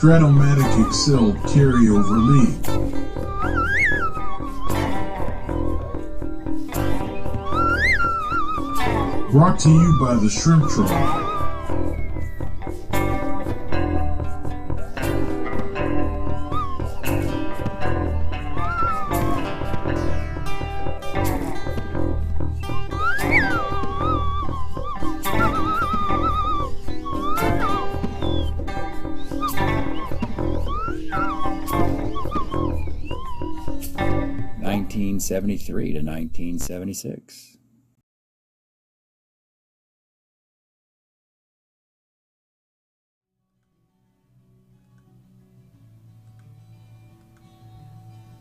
Strat-O-Matic Excel Carryover League. Brought to you by the Shrimp Troll. (1973 to 1976).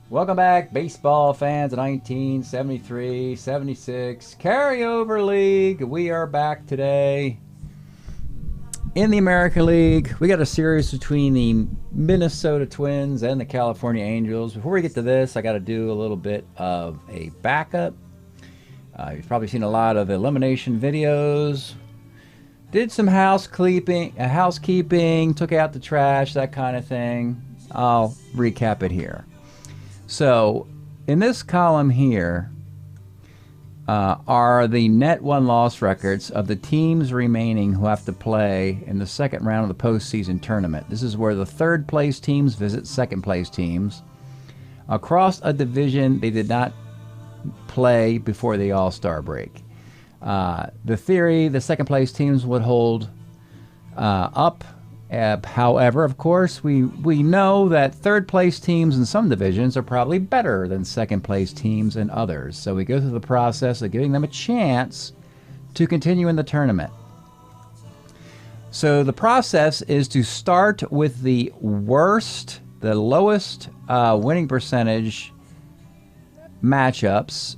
Welcome back, baseball fans of 1973, 76, Carryover League. We are back today in the American League. We got a series between the Minnesota Twins and the California Angels. Before we get to this, I got to do a little bit of a backup. You've probably seen a lot of elimination videos. Did some housekeeping, took out the trash, that kind of thing. I'll recap it here. So, in this column here are the net win-loss records of the teams remaining who have to play in the second round of the postseason tournament. This is where the third place teams visit second place teams. Across a division they did not play before the All-Star break. The theory, the second place teams would hold up. However, of course, we know that third place teams in some divisions are probably better than second place teams in others. So we go through the process of giving them a chance to continue in the tournament. So the process is to start with the worst, the lowest winning percentage matchups.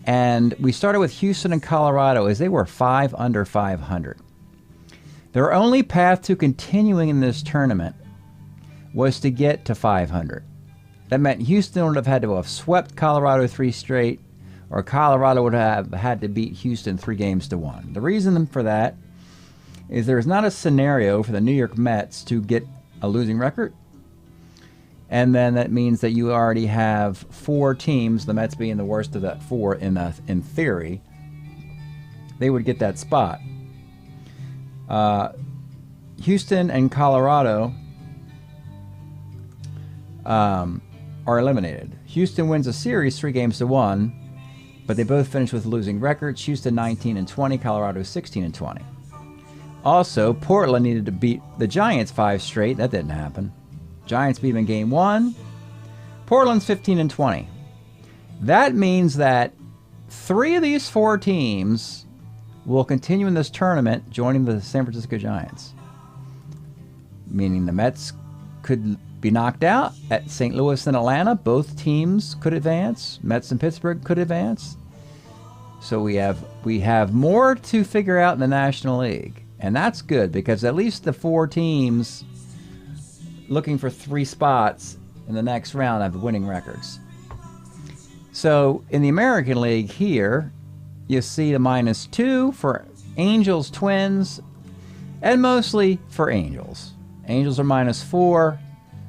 And we started with Houston and Colorado as they were 5 under 500. Their only path to continuing in this tournament was to get to 500. That meant Houston would have had to have swept Colorado 3 straight, or Colorado would have had to beat Houston 3-1. The reason for that is there is not a scenario for the New York Mets to get a losing record. And then that means that you already have 4 teams, the Mets being the worst of that 4 in theory, they would get that spot. Houston and Colorado are eliminated. Houston wins a series 3-1, but they both finish with losing records. Houston 19-20, Colorado 16-20. Also, Portland needed to beat the Giants 5 straight. That didn't happen. Giants beat them in game 1. Portland's 15-20. That means that 3 of these 4 teams will continue in this tournament, joining the San Francisco Giants. Meaning the Mets could be knocked out. At St. Louis and Atlanta, both teams could advance. Mets and Pittsburgh could advance. So we have more to figure out in the National League. And that's good, because at least the 4 teams looking for 3 spots in the next round have winning records. So in the American League here, you see the -2 for Angels, Twins, and mostly for Angels. Angels are -4.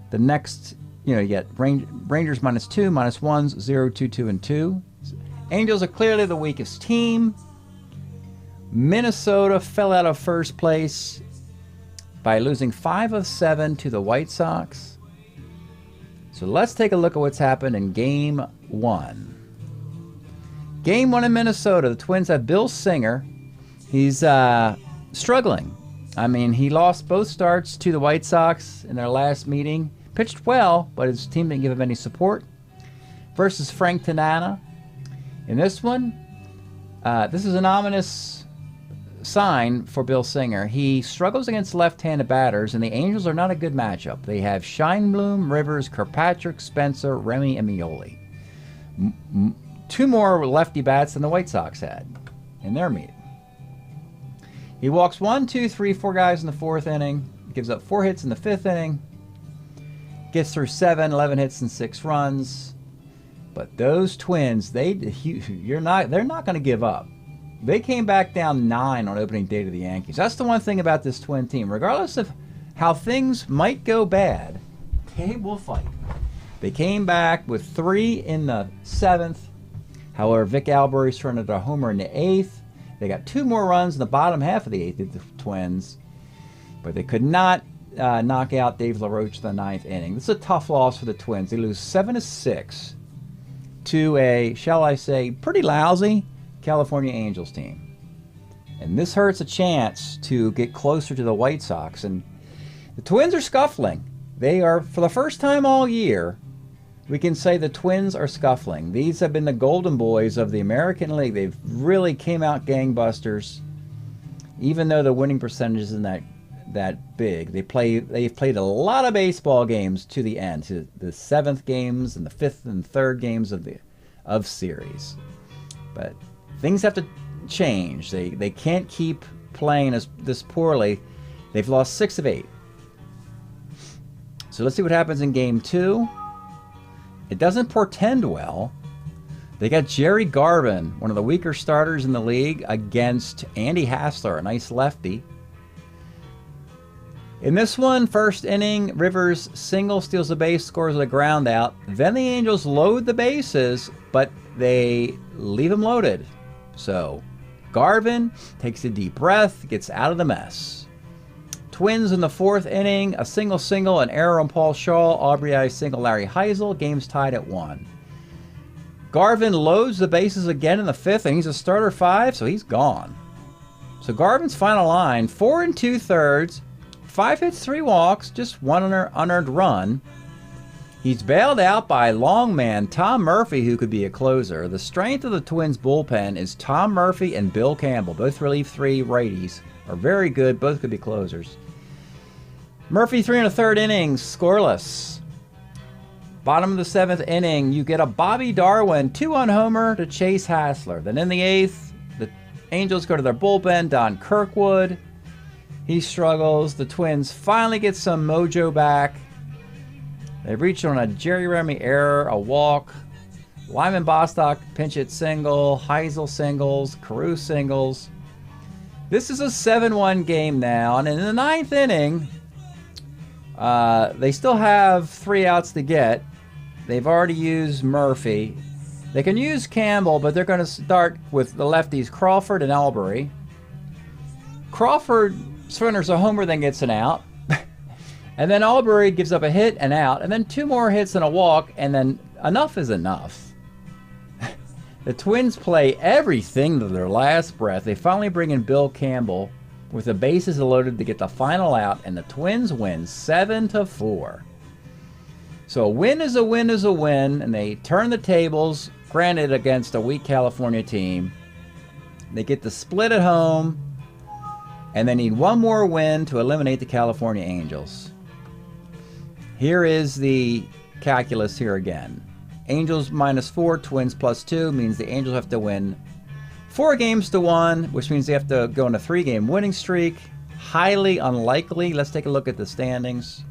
The next, you get Rangers -2, -1s, 0, 2, 2, and 2. Angels are clearly the weakest team. Minnesota fell out of first place by losing 5 of 7 to the White Sox. So let's take a look at what's happened in Game 1. Game 1 in Minnesota, the Twins have Bill Singer. He's struggling. I mean, he lost both starts to the White Sox in their last meeting. Pitched well, but his team didn't give him any support. Versus Frank Tanana. In this one, this is an ominous sign for Bill Singer. He struggles against left-handed batters, and the Angels are not a good matchup. They have Scheinblum, Rivers, Kirkpatrick, Spencer, Remy, and Mioli. 2 more lefty bats than the White Sox had in their meeting. He walks 1, 2, 3, 4 guys in the 4th inning, gives up 4 hits in the 5th inning, gets through 7, 11 hits and 6 runs. But those Twins, they're not going to give up. They came back down 9 on opening day to the Yankees. That's the one thing about this Twin team. Regardless of how things might go bad, they will fight. They came back with 3 in the 7th. However, Vic Albury's turned into a homer in the 8th. They got 2 more runs in the bottom half of the 8th of the Twins, but they could not knock out Dave LaRoche in the 9th inning. This is a tough loss for the Twins. They lose 7-6 to a, shall I say, pretty lousy California Angels team. And this hurts a chance to get closer to the White Sox. And the Twins are scuffling. They are, for the first time all year, we can say the Twins are scuffling. These have been the golden boys of the American League. They've really came out gangbusters, even though the winning percentage isn't that big. They've played a lot of baseball games to the end, to the 7th games and the 5th and 3rd games of series. But things have to change. They can't keep playing this poorly. They've lost 6 of 8. So let's see what happens in game 2. It doesn't portend well. They got Jerry Garvin, one of the weaker starters in the league, against Andy Hassler, a nice lefty. In this one, first inning, Rivers single, steals the base, scores a ground out. Then the Angels load the bases, but they leave them loaded. So Garvin takes a deep breath, gets out of the mess. Twins in the 4th inning, a single, an error on Paul Shaw, Aubrey single, Larry Heisel. Game's tied at 1. Garvin loads the bases again in the 5th, and he's a starter 5, so he's gone. So Garvin's final line, 4 2/3, 5 hits, 3 walks, just 1 unearned run. He's bailed out by long man Tom Murphy, who could be a closer. The strength of the Twins bullpen is Tom Murphy and Bill Campbell, both relief 3 righties, are very good, both could be closers. Murphy 3 1/3 innings, scoreless. Bottom of the 7th inning, you get a Bobby Darwin 2-on homer to chase Hassler. Then in the 8th, the Angels go to their bullpen, Don Kirkwood. He struggles. The Twins finally get some mojo back. They reach on a Jerry Remy error, a walk. Lyman Bostock pinch hit single, Heisel singles, Carew singles. This is a 7-1 game now, and in the 9th inning, they still have 3 outs to get. They've already used Murphy. They can use Campbell, but they're going to start with the lefties Crawford and Albury. Crawford surrenders a homer, then gets an out. And then Albury gives up a hit, an out, and then 2 more hits and a walk, and then enough is enough. The Twins play everything to their last breath. They finally bring in Bill Campbell with the bases loaded to get the final out, and the Twins win 7-4. So a win is a win is a win, and they turn the tables, granted against a weak California team. They get the split at home, and they need 1 more win to eliminate the California Angels. Here is the calculus here again. Angels -4, Twins +2 means the Angels have to win 4 games to 1, which means they have to go on a 3-game winning streak. Highly unlikely. Let's take a look at the standings.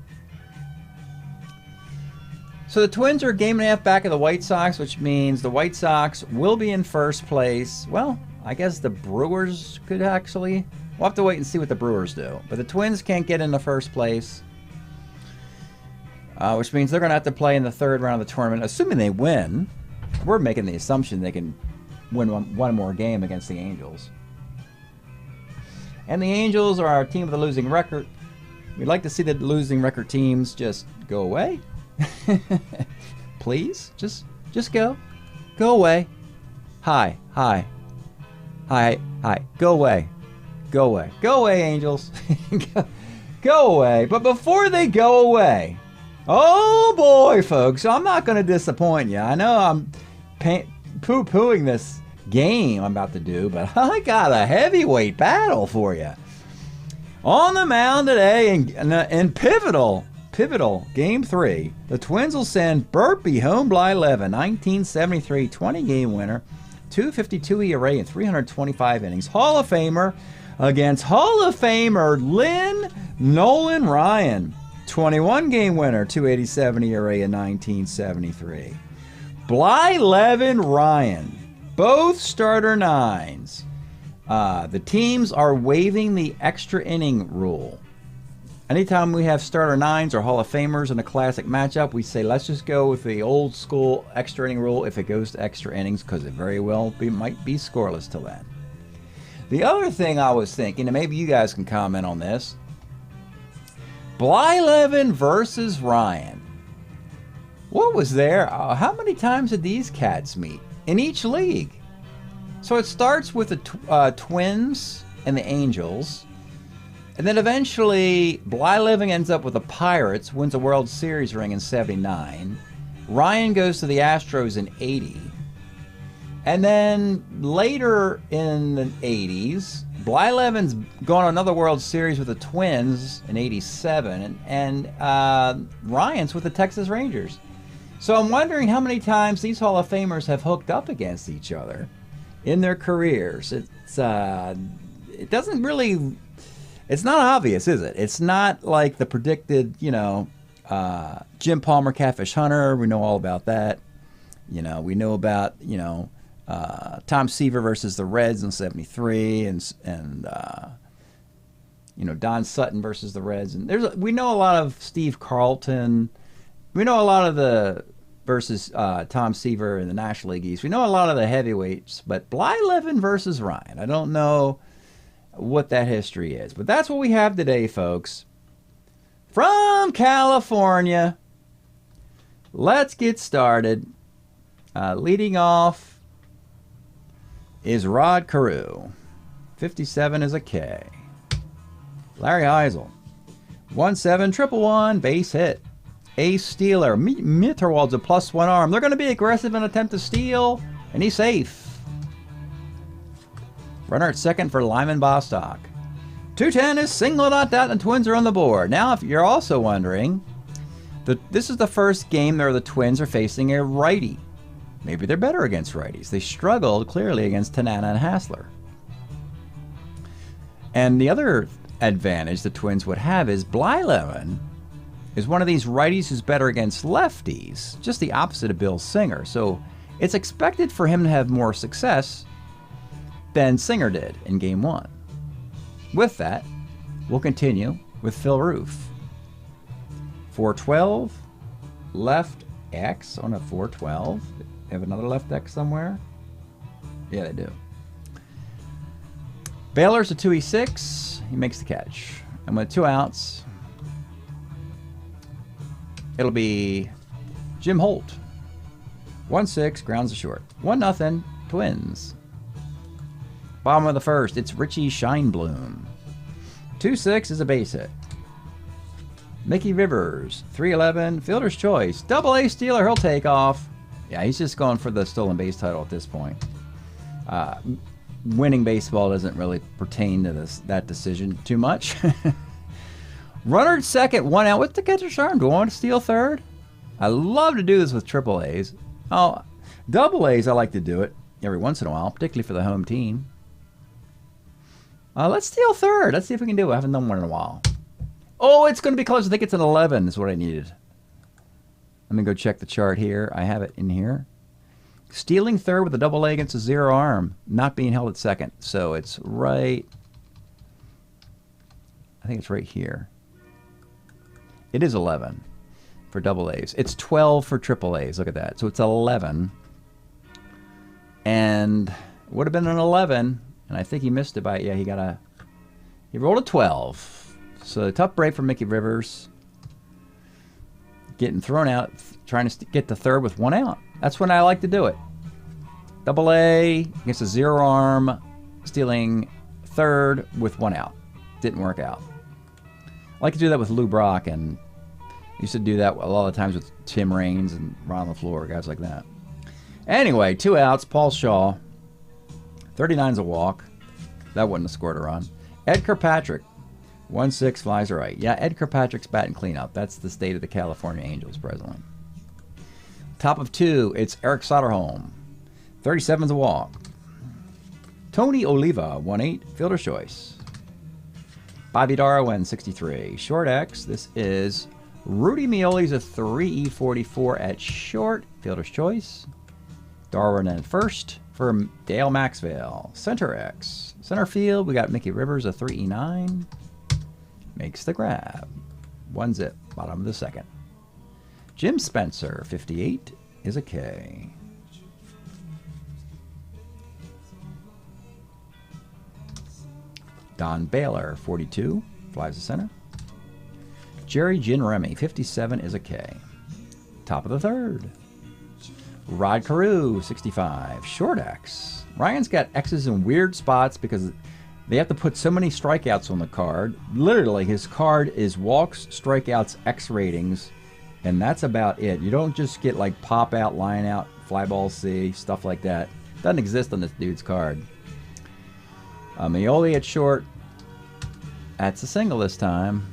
So the Twins are a game and a half back of the White Sox, which means the White Sox will be in first place. Well, I guess the Brewers could actually. We'll have to wait and see what the Brewers do. But the Twins can't get into first place, which means they're going to have to play in the 3rd round of the tournament, assuming they win. We're making the assumption they can win one more game against the Angels. And the Angels are our team with a losing record. We'd like to see the losing record teams just go away. Please, just go away. Hi, go away, Angels. Go away. But before they go away, oh boy, folks, I'm not going to disappoint you. I know I'm poo-pooing this game I'm about to do, but I got a heavyweight battle for you. On the mound today in pivotal Game 3, the Twins will send Burpee home by 11, 1973 20-game winner, 2.52 ERA in 325 innings. Hall of Famer against Hall of Famer Lynn Nolan Ryan, 21-game winner, 2.87 ERA in 1973. Bly Levin Ryan, both starter 9s. The teams are waiving the extra inning rule. Anytime we have starter nines or Hall of Famers in a classic matchup, we say let's just go with the old school extra inning rule if it goes to extra innings, because it very well might be scoreless till then. The other thing I was thinking, and maybe you guys can comment on this, Blyleven versus Ryan. What was there? How many times did these cats meet in each league? So it starts with the Twins and the Angels. And then eventually, Blyleven ends up with the Pirates, wins a World Series ring in 79. Ryan goes to the Astros in 80. And then later in the 80s, Blyleven's gone on another World Series with the Twins in 87. And Ryan's with the Texas Rangers. So I'm wondering how many times these Hall of Famers have hooked up against each other in their careers. It doesn't really... It's not obvious, is it? It's not like the predicted, Jim Palmer, Catfish Hunter. We know all about that. We know about, Tom Seaver versus the Reds in 73 and Don Sutton versus the Reds. And we know a lot of Steve Carlton. We know a lot of the versus Tom Seaver in the National League East. We know a lot of the heavyweights, but Blyleven versus Ryan, I don't know what that history is. But that's what we have today, folks. From California, let's get started. Leading off is Rod Carew. 57 is a K. Larry Heisel. 1-7, triple one, base hit. Ace Steeler. Mitterwald's a +1 arm. They're going to be aggressive and attempt to steal, and he's safe. Runner at second for Lyman Bostock. 210 is singled out, and the Twins are on the board. Now, if you're also wondering, this is the first game where the Twins are facing a righty. Maybe they're better against righties. They struggled clearly against Tanana and Hassler. And the other advantage the Twins would have is Blyleven is one of these righties who's better against lefties, just the opposite of Bill Singer. So it's expected for him to have more success than Singer did in Game 1. With that, we'll continue with Phil Roof. 412, left X on a 412. They have another left X somewhere? Yeah, they do. Baylor's a 2E6. He makes the catch. And with 2 outs, it'll be Jim Holt. 1-6, grounds to short. 1-0, Twins. Bottom of the first, it's Richie Scheinblum. 2-6 is a base hit. Mickey Rivers, 3-11, fielder's choice. Double A stealer, he'll take off. Yeah, he's just going for the stolen base title at this point. Winning baseball doesn't really pertain to that decision too much. Runner at second, 1 out. What's the catcher's arm? Do I want to steal third? I love to do this with triple A's. Oh, double A's, I like to do it every once in a while, particularly for the home team. Let's steal third. Let's see if we can do it. I haven't done one in a while. Oh, it's going to be close. I think it's an 11 is what I needed. Let me go check the chart here. I have it in here. Stealing third with a double A against a 0 arm. Not being held at second. So it's right... I think it's right here. It is 11 for double A's. It's 12 for triple A's. Look at that. So it's 11. And it would have been an 11... And I think he missed it by, yeah, he rolled a 12. So a tough break for Mickey Rivers. Getting thrown out, trying to get to third with 1 out. That's when I like to do it. Double A against a 0 arm, stealing third with 1 out. Didn't work out. I like to do that with Lou Brock, and used to do that a lot of times with Tim Raines and Ron LaFleur, guys like that. Anyway, 2 outs, Paul Shaw. 39's a walk. That wouldn't have scored a run. Ed Kirkpatrick. 1-6 flies right. Yeah, Ed Kirkpatrick's batting cleanup. That's the state of the California Angels presently. Top of 2, it's Eric Soderholm. 37's a walk. Tony Oliva, 1-8, fielder's choice. Bobby Darwin, 63. Short X, this is Rudy Mioli's a 3E44 at short, fielder's choice. Darwin at first for Dale Maxwell. Center X. Center field, we got Mickey Rivers, a 3E9. Makes the grab. 1 zip. Bottom of the second. Jim Spencer, 58 is a K. Don Baylor, 42, flies to center. Jerry Gin Remy, 57 is a K. Top of the third. Rod Carew, 65, short X. Ryan's got X's in weird spots because they have to put so many strikeouts on the card. Literally, his card is walks, strikeouts, X ratings, and that's about it. You don't just get like pop out, line out, fly ball C, stuff like that. Doesn't exist on this dude's card. Mioli at short. That's a single this time.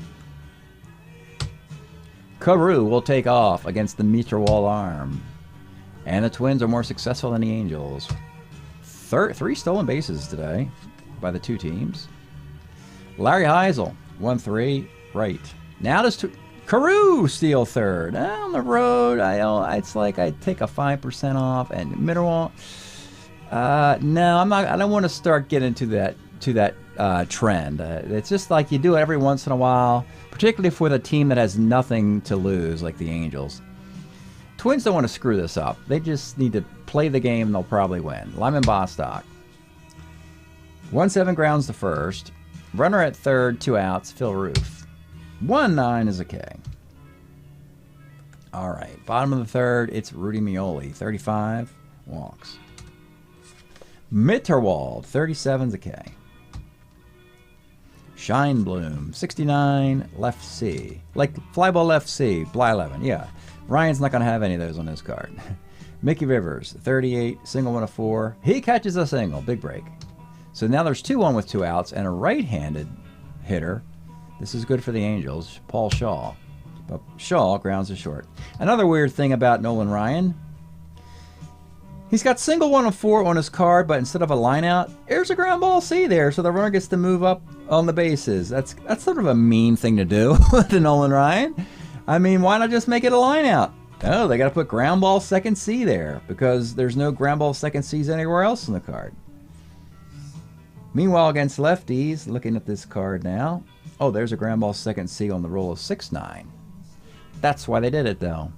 Carew will take off against the meter wall arm. And the Twins are more successful than the Angels. 3 stolen bases today by the 2 teams. Larry Heisel, 1-3, right. Now does Carew steal third. On the road, it's like I take a 5% off and middle wall. No, I'm not. I don't want to start getting to that trend. It's just like you do it every once in a while, particularly for the team that has nothing to lose, like the Angels. Twins don't want to screw this up. They just need to play the game, and they'll probably win. Lyman Bostock. 1-7 grounds to first. Runner at third, 2 outs. Phil Roof. 1-9 is a K. All right, bottom of the third, it's Rudy Mioli, 35, walks. Mitterwald, 37 is a K. Scheinblum, 69, left C. Like flyball left C, Bly 11, yeah. Ryan's not going to have any of those on his card. Mickey Rivers, 38, single 1 of 4. He catches a single, big break. So now there's 2-1 with 2 outs and a right-handed hitter. This is good for the Angels, Paul Shaw. But Shaw grounds to short. Another weird thing about Nolan Ryan, he's got single 1 of 4 on his card, but instead of a line out, there's a ground ball C there, so the runner gets to move up on the bases. That's sort of a mean thing to do to Nolan Ryan. I mean, why not just make it a line out? Oh, they got to put ground ball second C there because there's no ground ball second C's anywhere else in the card. Meanwhile, against lefties, looking at this card now, oh, there's a ground ball second C on the roll of 6-9. That's why they did it, though.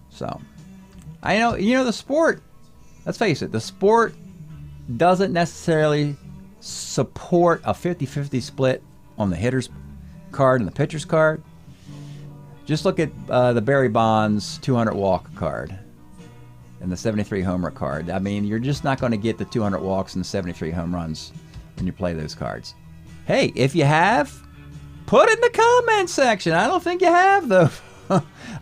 So, the sport, let's face it, the sport doesn't necessarily support a 50-50 split on the hitter's card and the pitcher's card. Just look at the Barry Bonds 200 walk card and the 73 homer card. I mean, you're just not going to get the 200 walks and the 73 home runs when you play those cards. Hey, if you have, put it in the comment section. I don't think you have, though.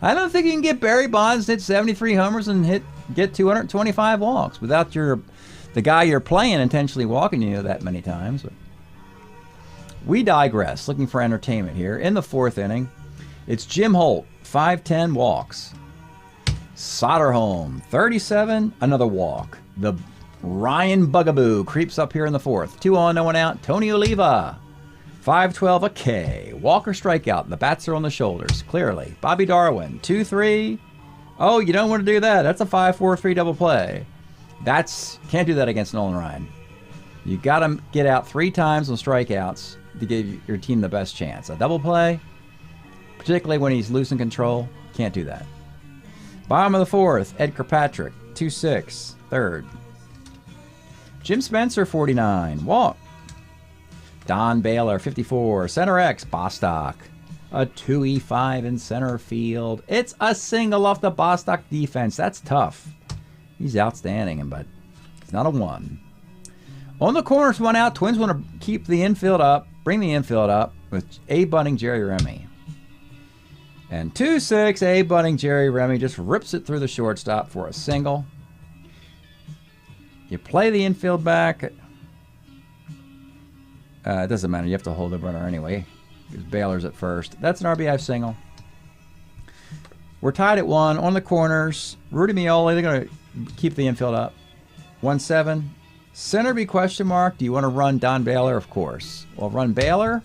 I don't think you can get Barry Bonds to hit 73 homers and get 225 walks without the guy you're playing intentionally walking you that many times. But we digress. Looking for entertainment here. In the 4th inning, it's Jim Holt, 5-10 walks. Soderholm, 37, another walk. The Ryan Bugaboo creeps up here in the 4th. 2 on, no one out. Tony Oliva, 5-12, a K. Walker strikeout. The bats are on the shoulders, clearly. Bobby Darwin, 2-3. Oh, you don't want to do that. That's a 5-4-3 double play. Can't do that against Nolan Ryan. You got to get out 3 times on strikeouts to give your team the best chance. A double play, particularly when he's loose in control, can't do that. Bottom of the 4th, Ed Kirkpatrick, 2-6, third. Jim Spencer, 49, walk. Don Baylor, 54, center X, Bostock. A 2-5 in center field. It's a single off the Bostock defense. That's tough. He's outstanding, but it's not a 1. On the corners, 1 out. Twins want to keep the infield up, bring the infield up with A. Bunting, Jerry Remy. And 2-6, A. Bunting, Jerry Remy just rips it through the shortstop for a single. You play the infield back. It doesn't matter. You have to hold the runner anyway because Baylor's at first. That's an RBI single. We're tied at 1. On the corners, Rudy Mioli, they're going to keep the infield up. 1-7. Center be question mark. Do you want to run Don Baylor? Of course. Well, run Baylor,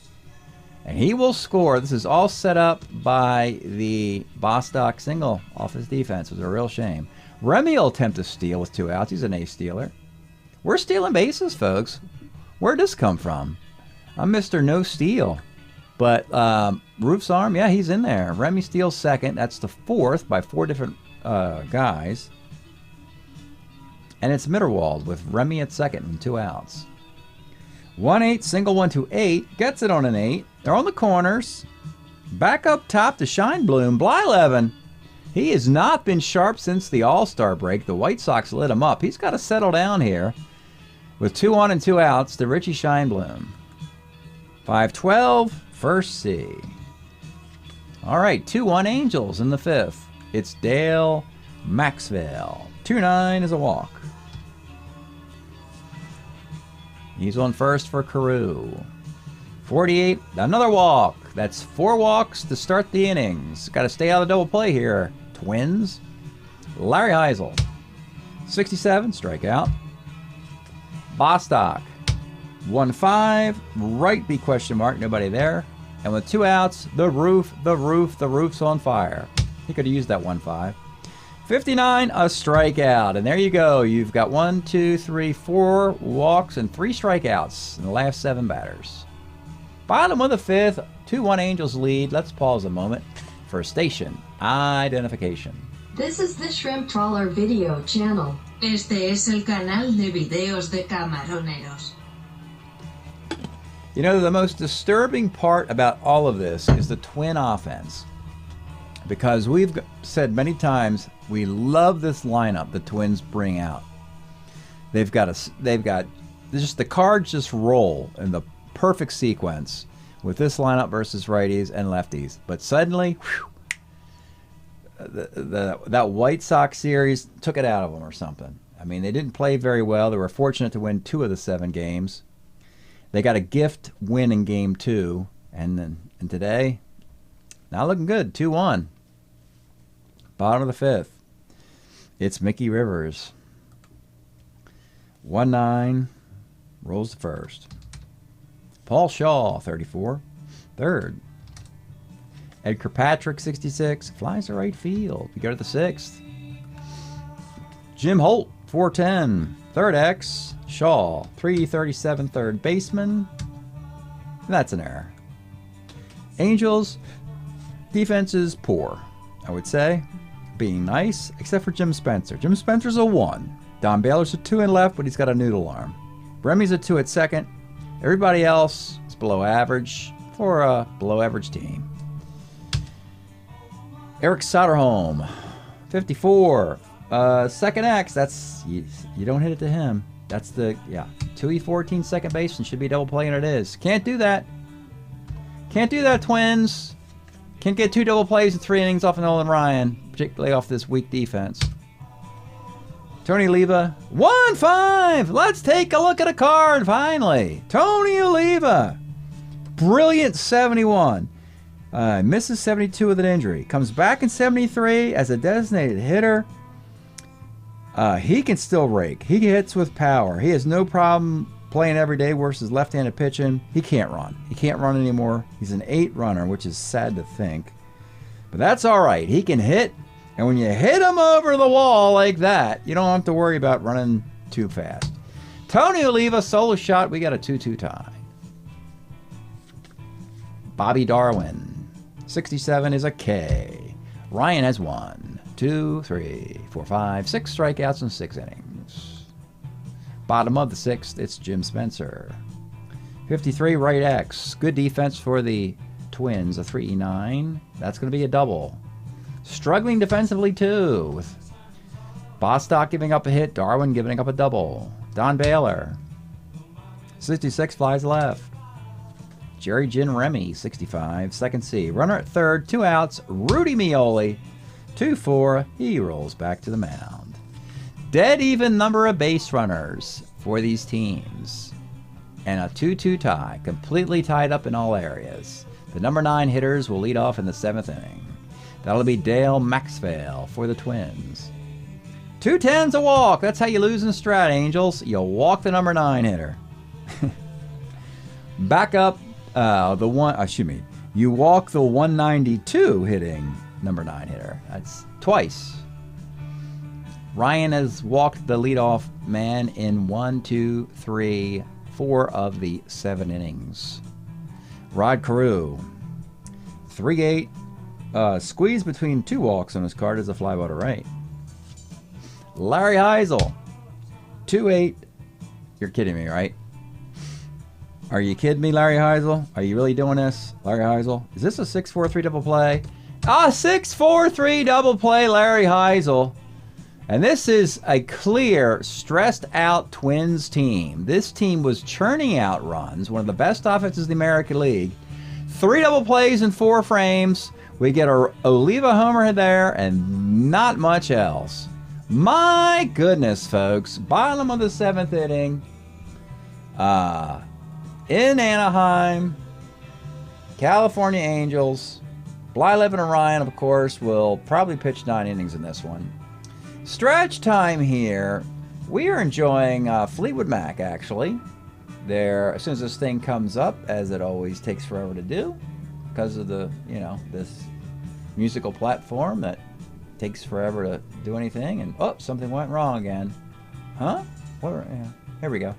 and he will score. This is all set up by the Bostock single off his defense. It was a real shame. Remy will attempt to steal with 2 outs. He's an ace stealer. We're stealing bases, folks. Where'd this come from? I'm Mr. No Steal. But Roof's Arm, yeah, he's in there. Remy steals second. That's the fourth by 4 different guys. And it's Mitterwald with Remy at second and 2 outs. 1-8, single 1-2-8. Gets it on an 8. They're on the corners. Back up top to Scheinblum. Blyleven. He has not been sharp since the All-Star break. The White Sox lit him up. He's got to settle down here. With 2 on and 2 outs to Richie Scheinblum. 5-12, first C. All right, 2-1 Angels in the 5th. It's Dale Maxwell. 2-9 is a walk. He's on first for Carew. 48, another walk. That's 4 walks to start the innings. Got to stay out of double play here. Twins. Larry Heisel. 67, strikeout. Bostock. 1-5, right B question mark, nobody there. And with 2 outs, the roof's on fire. He could have used that 1-5. 59, a strikeout. And there you go. You've got 1, 2, 3, 4 walks and 3 strikeouts in the last 7 batters. Bottom of the 5th, 2-1 Angels lead. Let's pause a moment for station identification. This is the Shrimp Trawler video channel. Este es el canal de videos de camaroneros. You know, the most disturbing part about all of this is the Twin offense. Because we've said many times, we love this lineup the Twins bring out. They've got just the cards just roll in the perfect sequence with this lineup versus righties and lefties. But suddenly, that White Sox series took it out of them or something. I mean, they didn't play very well. They were fortunate to win 2 of the 7 games. They got a gift win in game 2, and today, not looking good. 2-1. Bottom of the 5th. It's Mickey Rivers. 1-9. Rolls the first. Paul Shaw, 34. Third. Ed Kirkpatrick, 66. Flies to right field. We go to the 6th. Jim Holt, 410. Third X. Shaw, 337, third baseman. That's an error. Angels, defense is poor, I would say. Being nice, except for Jim Spencer. Jim Spencer's a 1. Don Baylor's a 2 in left, but he's got a noodle arm. Remy's a 2 at second. Everybody else is below average for a below average team. Eric Soderholm, 54. Second X, that's, you don't hit it to him. That's the, 2E14 second baseman should be double play, and it is. Can't do that. Can't do that, Twins. Can't get 2 double plays in 3 innings off of Nolan Ryan, particularly off this weak defense. Tony Oliva, 1-5. Let's take a look at a card, finally. Tony Oliva. Brilliant 71. Misses 72 with an injury. Comes back in 73 as a designated hitter. He can still rake. He hits with power. He has no problem playing every day versus left-handed pitching. He can't run. He can't run anymore. He's an 8 runner, which is sad to think. But that's all right. He can hit. And when you hit him over the wall like that, you don't have to worry about running too fast. Tony Oliva, solo shot. We got a 2-2 tie. Bobby Darwin, 67 is a K. Ryan has 1, 2, 3, 4, 5, 6 strikeouts in 6 innings. Bottom of the 6th, it's Jim Spencer. 53, right X. Good defense for the Twins, a 3-9. That's going to be a double. Struggling defensively, too, with Bostock giving up a hit, Darwin giving up a double. Don Baylor, 66, flies left. Jerry Gin Remy, 65, second C. Runner at third, 2 outs. Rudy Mioli, 2-4. He rolls back to the mound. Dead even number of base runners for these teams. And a 2-2 tie, completely tied up in all areas. The number 9 hitters will lead off in the 7th inning. That'll be Dale Maxwell for the Twins. 2-10's a walk. That's how you lose in Strat, Angels. You walk the number 9 hitter. Back up you walk the 192 hitting number 9 hitter. That's twice. Ryan has walked the leadoff man in 1, 2, 3, 4 of the 7 innings. Rod Carew. 3-8. Squeeze between 2 walks on his card is a fly ball to right. Larry Heisel. 2-8. You're kidding me, right? Are you kidding me, Larry Heisel? Are you really doing this, Larry Heisel? Is this a 6-4-3 double play? 6-4-3 double play, Larry Heisel. And this is a clear, stressed out Twins team. This team was churning out runs, one of the best offenses in the American League. 3 double plays in 4 frames. We get a Oliva homer there and not much else. My goodness, folks. Bottom of the 7th inning. In Anaheim. California Angels. Blyleven and Ryan, of course, will probably pitch 9 innings in this one. Stretch time here. We are enjoying Fleetwood Mac, actually. There, as soon as this thing comes up, as it always takes forever to do, because of the, this musical platform that takes forever to do anything, and something went wrong again. Huh? Here we go.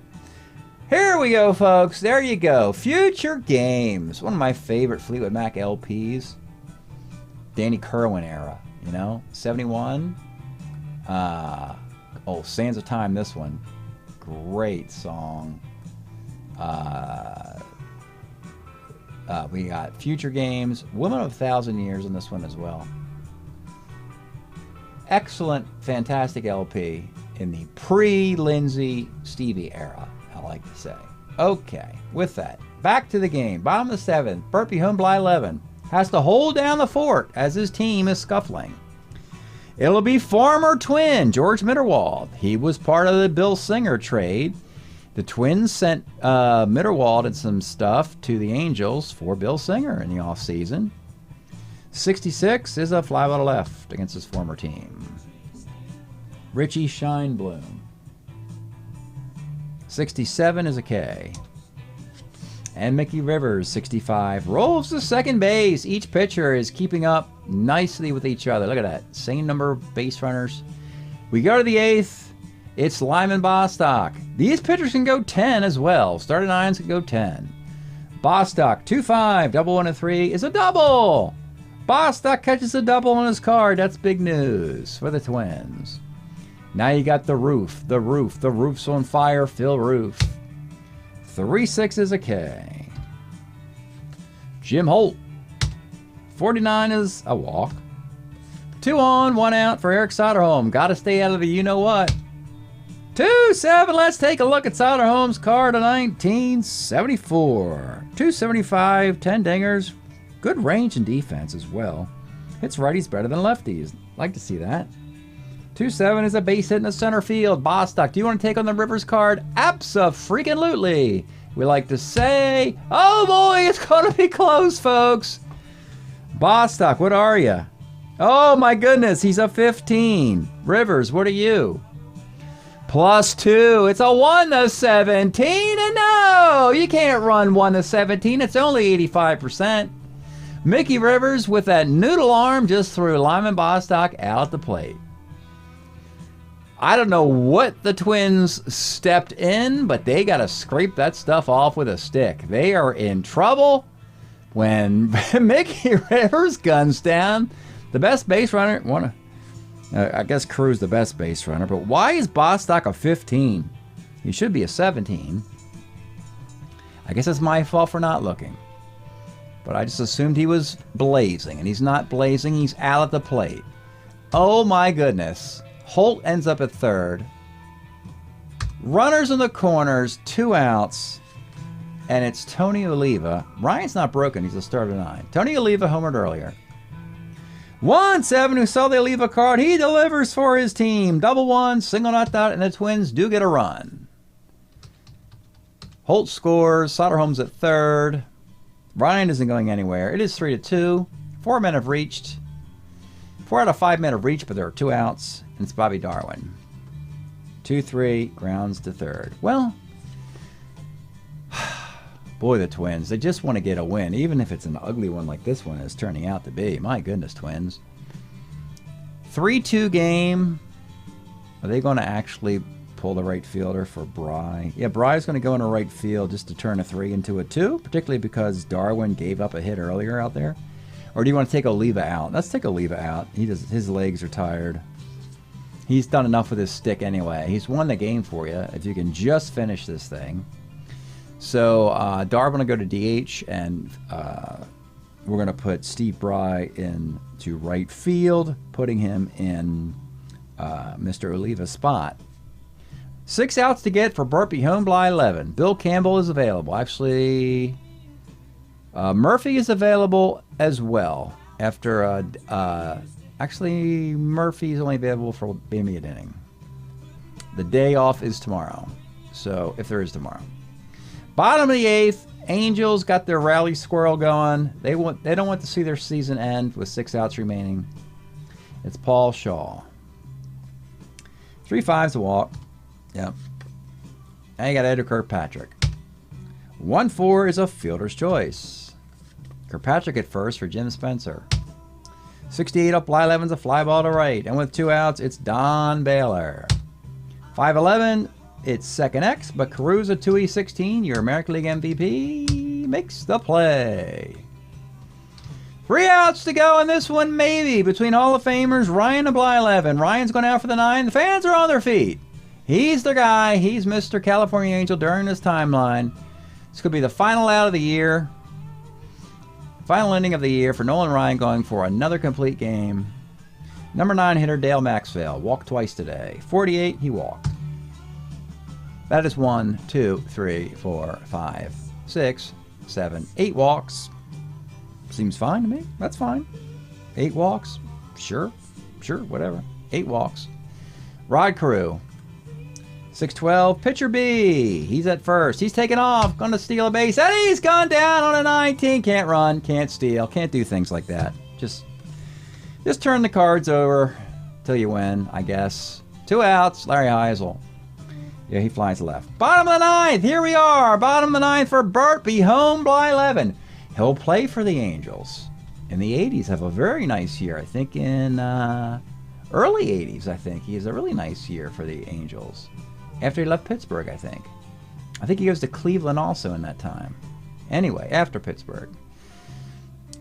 Here we go, folks. There you go. Future Games. One of my favorite Fleetwood Mac LPs. Danny Kerwin era, 71. Sands of Time, this one. Great song. We got Future Games, Woman of 1,000 Years in this one as well. Excellent, fantastic LP in the pre-Lindsay Stevie era, I like to say. Okay, with that, back to the game. Bottom of the 7th, Burpee home Blyleven has to hold down the fort as his team is scuffling. It'll be former Twin George Mitterwald. He was part of the Bill Singer trade. The Twins sent Mitterwald and some stuff to the Angels for Bill Singer in the offseason. 66 is a fly ball to left against his former team. Richie Scheinblum. 67 is a K. And Mickey Rivers, 65, rolls to second base. Each pitcher is keeping up nicely with each other. Look at that. Same number of base runners. We go to the 8th. It's Lyman Bostock. These pitchers can go 10 as well. Starting 9s can go 10. Bostock, 2-5, double 1 and 3 is a double. Bostock catches a double on his card. That's big news for the Twins. Now you got the roof. The roof's on fire. Phil Roof. 3-6 is a K. Jim Holt. 49 is a walk. 2 on, 1 out for Eric Soderholm. Got to stay out of the you-know-what. 2-7, let's take a look at Soderholm's card of 1974. 275, 10 dingers. Good range and defense as well. Hits righties better than lefties. Like to see that. 2-7 is a base hit in the center field. Bostock, do you want to take on the Rivers card? Abso-freaking-lutely. We like to say, oh boy, it's going to be close, folks. Bostock, what are you? Oh my goodness, he's a 15. Rivers, what are you? +2. It's a 1-17, and no, you can't run 1-17. It's only 85%. Mickey Rivers with that noodle arm just threw Lyman Bostock out at the plate. I don't know what the Twins stepped in, but they got to scrape that stuff off with a stick. They are in trouble when Mickey Rivers guns down. The best base runner, I guess Crew's the best base runner, but why is Bostock a 15? He should be a 17. I guess it's my fault for not looking. But I just assumed he was blazing, and he's not blazing. He's out at the plate. Oh my goodness. Holt ends up at third. Runners in the corners, 2 outs, and it's Tony Oliva. Ryan's not broken. He's a starter 9. Tony Oliva homered earlier. 1-7, who saw the Oliva card. He delivers for his team. Double 1, single not out, and the Twins do get a run. Holt scores. Soderholm's at third. Ryan isn't going anywhere. It is 3-2. 4 men have reached. 4 out of 5 men have reached, but there are 2 outs. And it's Bobby Darwin. 2-3, grounds to third. Well, boy, the Twins, they just want to get a win, even if it's an ugly one like this one is turning out to be. My goodness, Twins. 3-2 game. Are they going to actually pull the right fielder for Bry. Yeah, Bry's going to go into right field just to turn a 3 into a 2, particularly because Darwin gave up a hit earlier out there. Or do you want to take Oliva out? Let's take Oliva out. His legs are tired. He's done enough with his stick anyway. He's won the game for you if you can just finish this thing. So Darwin will go to DH, and we're going to put Steve Bry into right field, putting him in Mr. Oliva's spot. 6 outs to get for Burt Home by 11. Bill Campbell is available. Actually, Murphy is available as well. After actually, Murphy's only available for maybe an inning. The day off is tomorrow. So if there is tomorrow. Bottom of the 8th, Angels got their rally squirrel going. They don't want to see their season end with 6 outs remaining. It's Paul Shaw. 3-5's a walk. Yep. And you got Edgar Kirkpatrick. 1-4 is a fielder's choice. Kirkpatrick at first for Jim Spencer. 68 up, fly 11's a fly ball to right. And with 2 outs, it's Don Baylor. 5-11, it's second X, but Caruso 2E16, your American League MVP, makes the play. 3 outs to go in this one, maybe, between Hall of Famers Ryan and Bly11. Ryan's going out for the 9. The fans are on their feet. He's the guy. He's Mr. California Angel during this timeline. This could be the final out of the year. Final ending of the year for Nolan Ryan, going for another complete game. Number 9 hitter Dale Maxwell walked twice today. 48, he walked. That is 1, 2, 3, 4, 5, 6, 7, 8 walks. Seems fine to me. That's fine. 8 walks. Sure, whatever. 8 walks. Rod Carew. 6-12, pitcher B. He's at first. He's taken off. Going to steal a base. And he's gone down on a 19. Can't run. Can't steal. Can't do things like that. Just turn the cards over till you win, I guess. 2 outs. Larry Heisel. Yeah, he flies left. Bottom of the 9th. Here we are. Bottom of the 9th for Burt Home by 11. He'll play for the Angels. In the 80s, have a very nice year. I think in early 80s, I think. He has a really nice year for the Angels. After he left Pittsburgh, I think. I think he goes to Cleveland also in that time. Anyway, after Pittsburgh.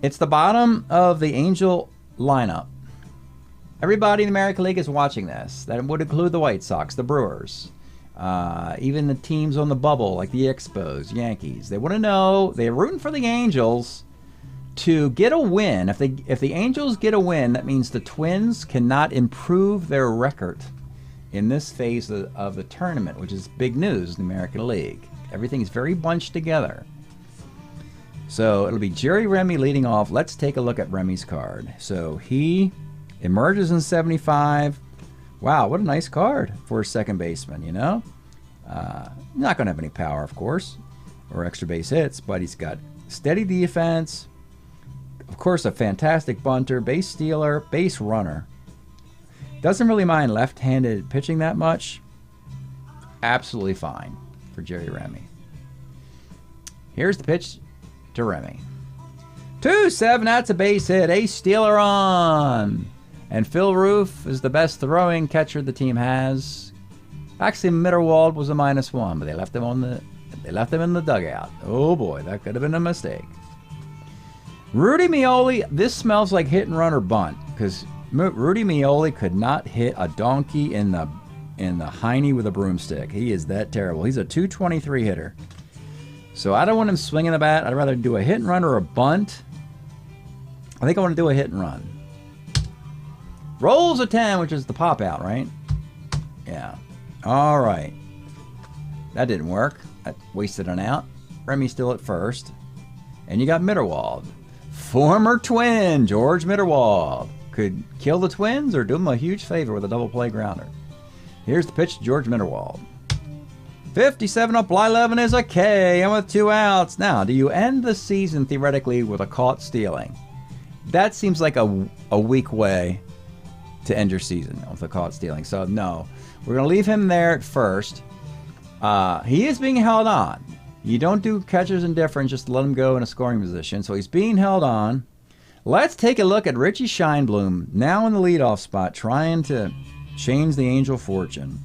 It's the bottom of the Angel lineup. Everybody in the American League is watching this. That would include the White Sox, the Brewers, even the teams on the bubble, like the Expos, Yankees. They want to know, they're rooting for the Angels to get a win. If the Angels get a win, that means the Twins cannot improve their record in this phase of the tournament, which is big news in the American League. Everything's very bunched together. So it'll be Jerry Remy leading off. Let's take a look at Remy's card. So he emerges in 75. Wow, what a nice card for a second baseman, you know? Not going to have any power, of course, or extra base hits, but he's got steady defense. Of course, a fantastic bunter, base stealer, base runner. Doesn't really mind left-handed pitching that much. Absolutely fine for Jerry Remy. Here's the pitch to Remy. 2-7, that's a base hit. A stealer on. And Phil Roof is the best throwing catcher the team has. Actually, Mitterwald was a -1, but they left him in the dugout. Oh boy, that could have been a mistake. Rudy Meoli, this smells like hit and run or bunt, because Rudy Meoli could not hit a donkey in the hiney with a broomstick. He is that terrible. He's a .223 hitter. So I don't want him swinging the bat. I'd rather do a hit and run or a bunt. I think I want to do a hit and run. Rolls a 10, which is the pop out, right? Yeah. All right. That didn't work. I wasted an out. Remy's still at first. And you got Mitterwald. Former Twin, George Mitterwald. Could kill the Twins or do them a huge favor with a double play grounder. Here's the pitch to George Mitterwald. 57 up, Bly11 is a K, and with 2 outs. Now, do you end the season theoretically with a caught stealing? That seems like a weak way to end your season with a caught stealing. So no, we're going to leave him there at first. He is being held on. You don't do catcher's indifference, just let him go in a scoring position. So he's being held on. Let's take a look at Richie Scheinblum, now in the leadoff spot, trying to change the Angel fortune.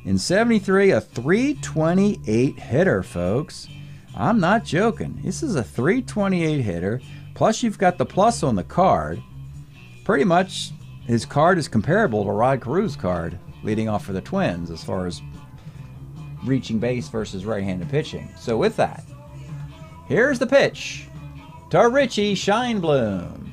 In 73, a 328 hitter, folks. I'm not joking. This is a 328 hitter. Plus, you've got the plus on the card. Pretty much, his card is comparable to Rod Carew's card, leading off for the Twins as far as reaching base versus right-handed pitching. So with that, here's the pitch to Richie Scheinblum.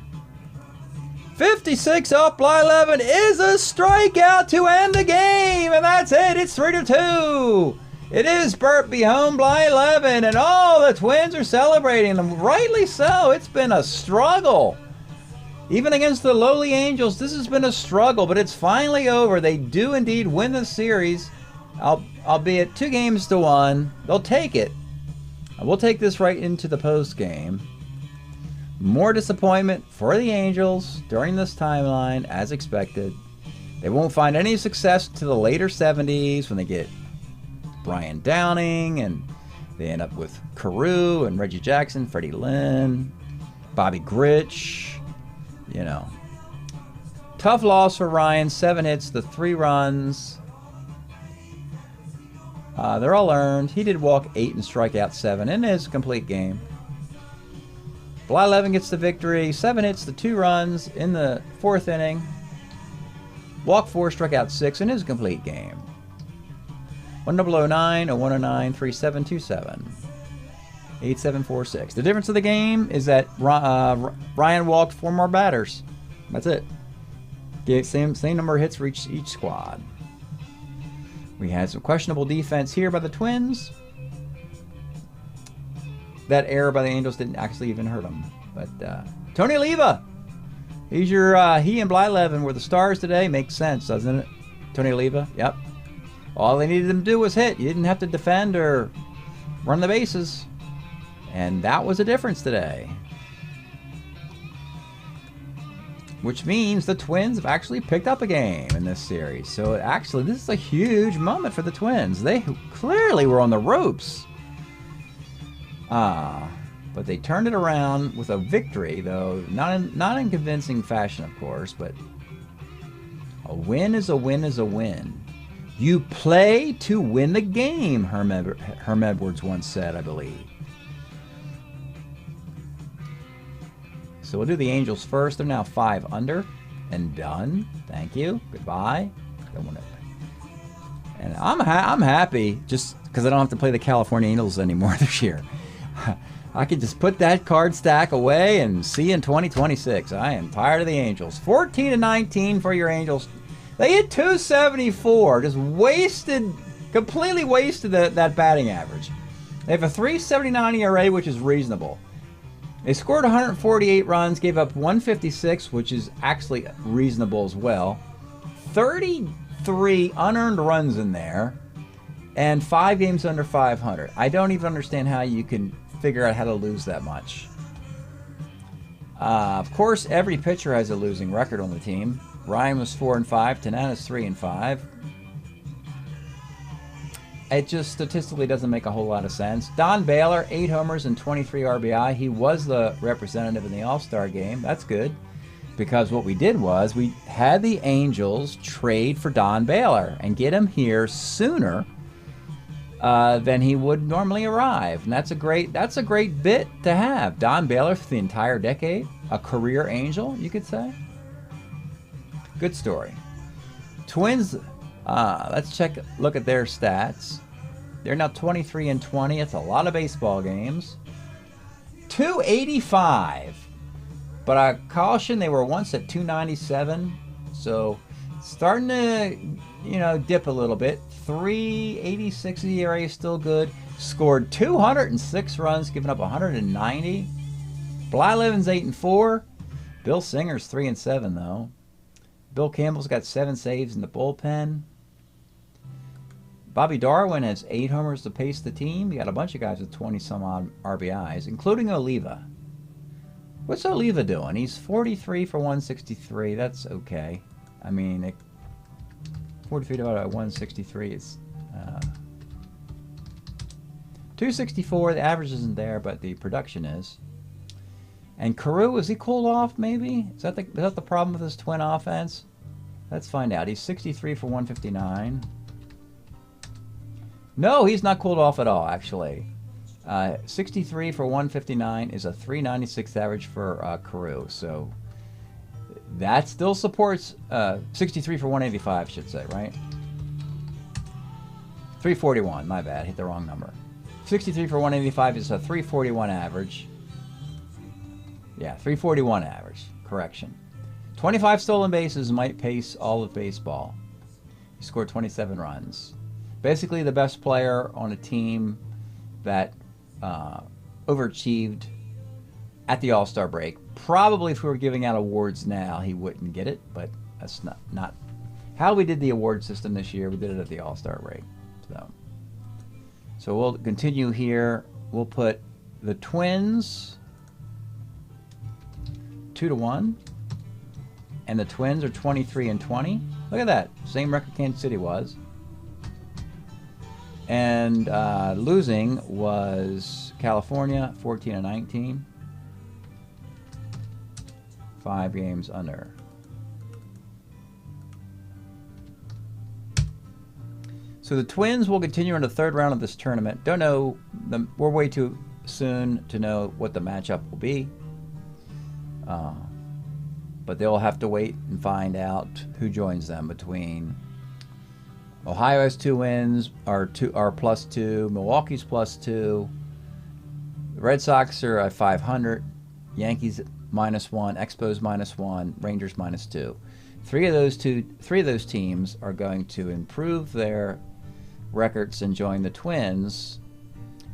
56 up, Blyleven is a strikeout to end the game, and that's it. It's 3-2. It is Burt be home, Blyleven, and the Twins are celebrating, and rightly so. It's been a struggle. Even against the lowly Angels, this has been a struggle, but it's finally over. They do indeed win the series, albeit 2-1. They'll take it. We'll take this right into the post game. More disappointment for the Angels during this timeline, as expected. They won't find any success to the later 70s when they get Brian Downing, and they end up with Carew and Reggie Jackson, Freddie Lynn, Bobby Grich. You know, tough loss for Ryan. 7 hits, the 3 runs. They're all earned. He did walk 8 and strike out 7 in his complete game. Blyleven gets the victory. 7 hits, the 2 runs in the 4th inning. Walk 4, struck out 6 in his complete game. 1009, a 109, 3727. 8746. The difference of the game is that Ryan walked 4 more batters. That's it. Same number of hits for each squad. We had some questionable defense here by the Twins. That error by the Angels didn't actually even hurt them. But Tony Oliva, he's your he and Blyleven were the stars today. Makes sense, doesn't it? Tony Oliva, yep. All they needed them to do was hit. You didn't have to defend or run the bases. And that was a difference today. Which means the Twins have actually picked up a game in this series. So this is a huge moment for the Twins. They clearly were on the ropes. But they turned it around with a victory, though not in convincing fashion, of course. But a win is a win is a win. You play to win the game, Herm Edwards once said, I believe. So we'll do the Angels first. They're now 5 under and done. Thank you. Goodbye. Don't want to. And I'm happy just because I don't have to play the California Angels anymore this year. I can just put that card stack away and see you in 2026. I am tired of the Angels. 14-19 for your Angels. They hit 274. Just completely wasted that batting average. They have a 3.79 ERA, which is reasonable. They scored 148 runs, gave up 156, which is actually reasonable as well. 33 unearned runs in there, and 5 games under 500. I don't even understand how you can figure out how to lose that much. Of course, every pitcher has a losing record on the team. Ryan was 4-5. Tanana's 3-5. It just statistically doesn't make a whole lot of sense. Don Baylor, 8 homers and 23 RBI. He was the representative in the All-Star game. That's good. Because what we did was we had the Angels trade for Don Baylor and get him here sooner than he would normally arrive. And that's a great bit to have. Don Baylor for the entire decade. A career Angel, you could say. Good story. Twins, let's look at their stats. They're now 23-20. It's a lot of baseball games. 285. But I caution, they were once at 297. So starting to, dip a little bit. 386 ERA is still good. Scored 206 runs, giving up 190. Blyleven's 8-4. Bill Singer's 3-7 though. Bill Campbell's got 7 saves in the bullpen. Bobby Darwin has 8 homers to pace the team. You got a bunch of guys with 20-some-odd RBIs, including Oliva. What's Oliva doing? He's 43 for 163. That's okay. I mean, 43 divided by 163 is 264. The average isn't there, but the production is. And Carew, is he cooled off maybe? Is that the problem with this Twin offense? Let's find out. He's 63 for 159. No, he's not cooled off at all, actually. 63 for 159 is a 396 average for Carew. So that still supports 63 for 185, should say, right? 341, my bad, hit the wrong number. 63 for 185 is a 341 average. Yeah, 341 average, correction. 25 stolen bases might pace all of baseball. He scored 27 runs. Basically the best player on a team that overachieved at the All-Star break. Probably if we were giving out awards now, he wouldn't get it, but that's not how we did the award system this year. We did it at the All-Star break. So we'll continue here. We'll put the Twins 2-1, and the Twins are 23 and 20. Look at that, same record Kansas City was. And losing was California, 14 and 19. 5 games under. So the Twins will continue in the third round of this tournament. Don't know, we're way too soon to know what the matchup will be. But they'll have to wait and find out who joins them between Ohio has 2 wins, are +2, Milwaukee's +2, the Red Sox are at 500, Yankees -1, Expos -1, Rangers -2. Three of those teams are going to improve their records and join the Twins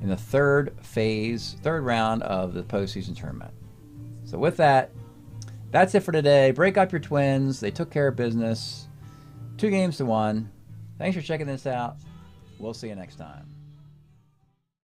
in the third round of the postseason tournament. So with that, that's it for today. Break up your Twins. They took care of business. 2 games to 1. Thanks for checking this out. We'll see you next time.